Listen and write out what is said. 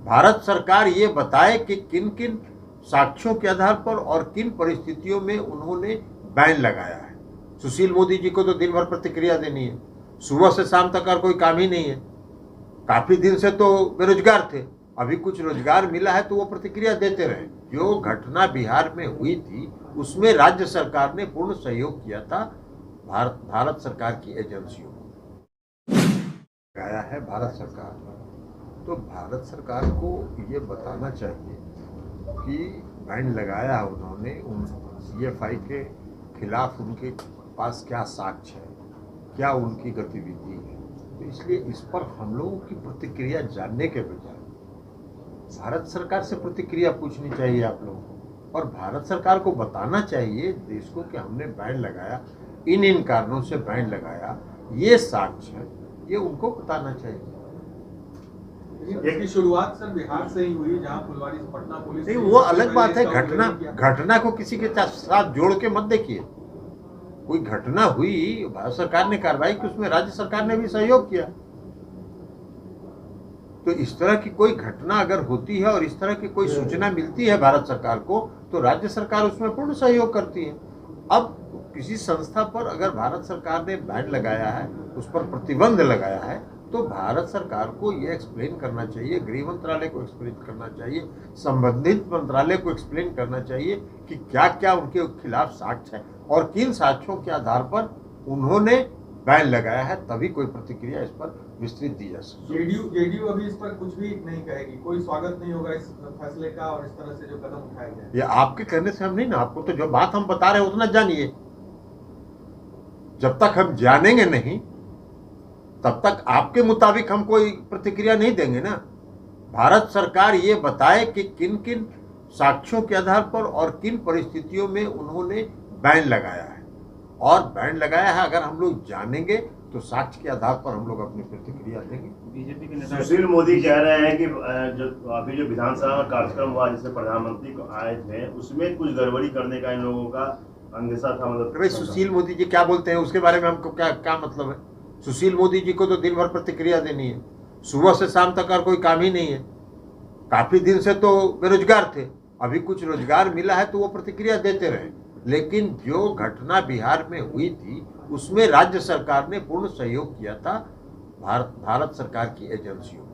भारत सरकार ये बताए कि किन किन साक्ष्यों के आधार पर और किन परिस्थितियों में उन्होंने बैन लगाया है। सुशील मोदी जी को तो दिन भर प्रतिक्रिया देनी है, सुबह से शाम तक और कोई काम ही नहीं है। काफी दिन से तो बेरोजगार थे, अभी कुछ रोजगार मिला है तो वो प्रतिक्रिया देते रहे। जो घटना बिहार में हुई थी उसमें राज्य सरकार ने पूर्ण सहयोग किया था भारत सरकार की एजेंसियों को लगाया है भारत सरकार। तो भारत सरकार को ये बताना चाहिए कि बैन लगाया उन्होंने उन CFI के खिलाफ, उनके पास क्या साक्ष्य है, क्या उनकी गतिविधि है। तो इसलिए इस पर हम लोगों की प्रतिक्रिया जानने के बजाय भारत सरकार से प्रतिक्रिया पूछनी चाहिए आप लोगों को, और भारत सरकार को बताना चाहिए देश को कि हमने बैन लगाया, इन कारणों से बैन लगाया, ये साक्ष्य है, ये उनको बताना चाहिए। इसकी शुरुआत सर बिहार से ही हुई, जहां फुलवारी से पटना पुलिस नहीं, वो अलग बात है। घटना को किसी के साथ जोड़ के मत देखिए। कोई घटना हुई, भारत सरकार ने कार्रवाई की, उसमें राज्य सरकार ने भी सहयोग किया। तो इस तरह की कोई घटना अगर होती है और इस तरह की कोई सूचना मिलती है भारत सरकार को, तो राज्य सरकार उसमें पूर्ण सहयोग करती है। अब किसी संस्था पर अगर भारत सरकार ने बैन लगाया है, उस पर प्रतिबंध लगाया है, तो भारत सरकार को यह एक्सप्लेन करना चाहिए, गृह मंत्रालय को एक्सप्लेन करना चाहिए, संबंधित मंत्रालय को एक्सप्लेन करना चाहिए कि क्या क्या उनके खिलाफ साक्ष्य है और किन साक्ष्यों के आधार पर उन्होंने बैन लगाया है, तभी कोई प्रतिक्रिया इस पर विस्तृत दी जा सकती है। जेडीयू अभी इस पर कुछ भी नहीं कहेगी, कोई स्वागत नहीं होगा इस फैसले का, और इस तरह से जो कदम उठाया गया। ये आपके कहने से हम नहीं ना, आपको तो जो बात हम बता रहे हैं उतना जानिए। जब तक हम जानेंगे नहीं तब तक आपके मुताबिक हम कोई प्रतिक्रिया नहीं देंगे ना। भारत सरकार ये बताए कि किन किन साक्ष्यों के आधार पर और किन परिस्थितियों में उन्होंने बैन लगाया है, और बैन लगाया है अगर हम लोग जानेंगे तो साक्ष्य के आधार पर हम लोग अपनी प्रतिक्रिया देंगे। बीजेपी के नेता सुशील मोदी कह रहे हैं कि जो अभी जो विधानसभा कार्यक्रम हुआ जिसमें प्रधानमंत्री को आए थे, उसमें कुछ गड़बड़ी करने का इन लोगों का अंदेशा था। मतलब भाई सुशील मोदी जी क्या बोलते हैं उसके बारे में हमको क्या मतलब है। सुशील मोदी जी को तो दिन भर प्रतिक्रिया देनी है, सुबह से शाम तक और कोई काम ही नहीं है। काफी दिन से तो बेरोजगार थे, अभी कुछ रोजगार मिला है तो वो प्रतिक्रिया देते रहे। लेकिन जो घटना बिहार में हुई थी उसमें राज्य सरकार ने पूर्ण सहयोग किया था भारत सरकार की एजेंसियों को।